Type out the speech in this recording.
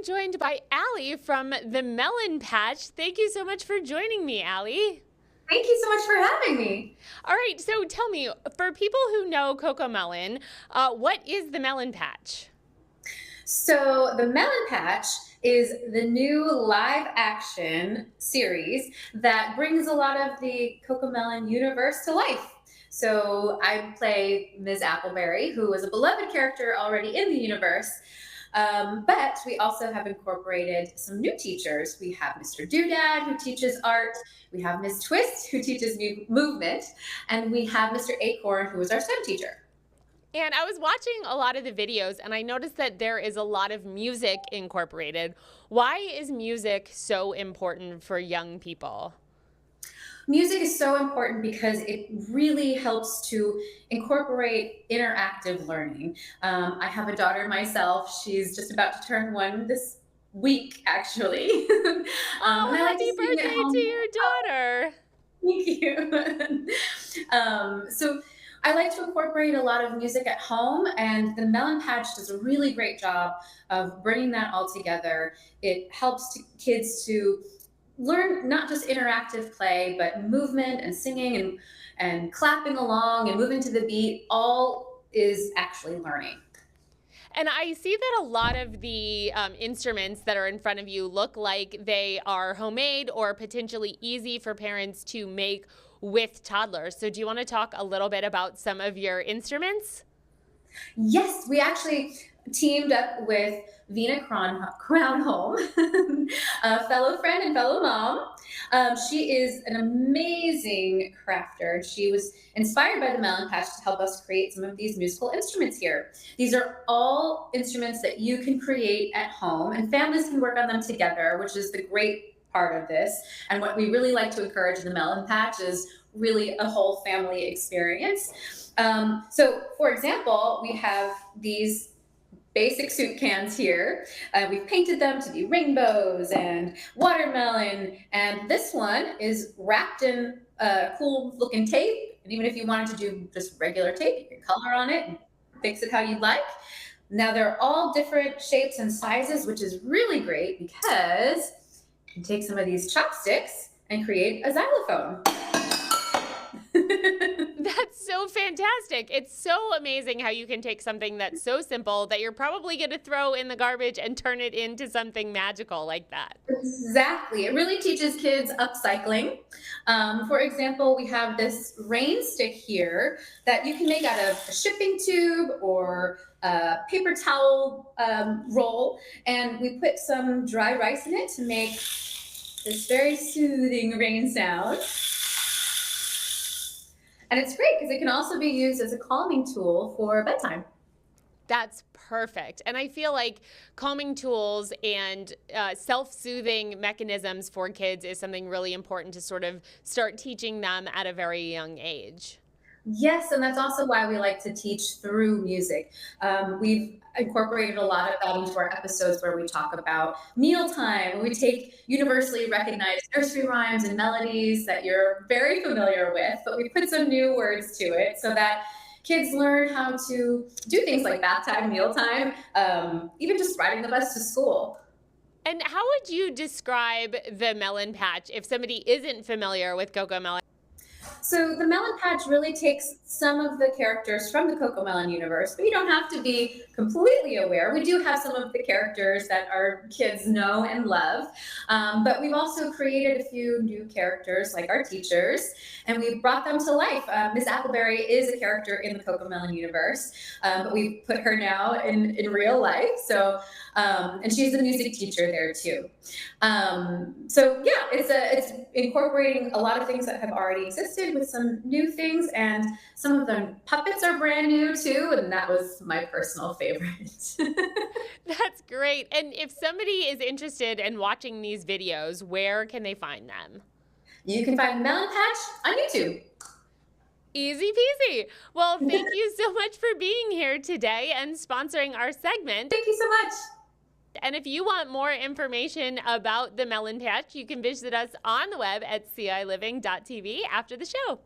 joined by Allie from the Melon Patch. Thank you so much for joining me, Allie. Thank you so much for having me. All right, so tell me, for people who know CoComelon, what is the Melon Patch? So, the Melon Patch is the new live action series that brings a lot of the CoComelon universe to life. So, I play Ms. Appleberry, who is a beloved character already in the universe. But we also have incorporated some new teachers. We have Mr. Doodad, who teaches art. We have Ms. Twist, who teaches movement. And we have Mr. Acorn, who is our STEM teacher. And I was watching a lot of the videos and I noticed that there is a lot of music incorporated. Why is music so important for young people? Music is so important because it really helps to incorporate interactive learning. I have a daughter myself. She's just about to turn one this week, actually. Oh, And I like to happy sing at birthday to home. your daughter. Thank you. So I like to incorporate a lot of music at home, and the Melon Patch does a really great job of bringing that all together. It helps kids to learn not just interactive play, but movement and singing and clapping along and moving to the beat. All is actually learning. And I see that a lot of the instruments that are in front of you look like they are homemade or potentially easy for parents to make with toddlers. So do you want to talk a little bit about some of your instruments? Yes, we actually teamed up with Vina Crownholm, a fellow friend and fellow mom. She is an amazing crafter. She was inspired by the Melon Patch to help us create some of these musical instruments here. These are all instruments that you can create at home, and families can work on them together, which is the great part of this. And what we really like to encourage in the Melon Patch is really a whole family experience. So, for example, we have these basic soup cans here. We've painted them to be rainbows and watermelon, and this one is wrapped in cool looking tape. And even if you wanted to do just regular tape, you can color on it and fix it how you like. Now they're all different shapes and sizes, which is really great because you can take some of these chopsticks and create a xylophone. That's so fantastic. It's so amazing how you can take something that's so simple that you're probably going to throw in the garbage and turn it into something magical like that. Exactly. It really teaches kids upcycling. For example, we have this rain stick here that you can make out of a shipping tube or a paper towel roll. And we put some dry rice in it to make this very soothing rain sound. And it's great because it can also be used as a calming tool for bedtime. That's perfect. And I feel like calming tools and self-soothing mechanisms for kids is something really important to sort of start teaching them at a very young age. Yes, and that's also why we like to teach through music. We've incorporated a lot of that into our episodes where we talk about mealtime. We take universally recognized nursery rhymes and melodies that you're very familiar with, but we put some new words to it so that kids learn how to do things like bath time, mealtime, even just riding the bus to school. And how would you describe the Melon Patch if somebody isn't familiar with CoComelon? So the Melon Patch really takes some of the characters from the CoComelon universe, but you don't have to be completely aware. We do have some of the characters that our kids know and love, but we've also created a few new characters like our teachers, and we've brought them to life. Miss Appleberry is a character in the CoComelon universe, but we've put her now in real life. So, and she's the music teacher there too. So yeah, it's incorporating a lot of things that have already existed with some new things, and some of the puppets are brand new too, and that was my personal favorite. That's great. And if somebody is interested in watching these videos, where can they find them? You can find Melon Patch on YouTube. Easy peasy. Well, thank you so much for being here today and sponsoring our segment. Thank you so much. And if you want more information about the Melon Patch, you can visit us on the web at ciliving.tv after the show.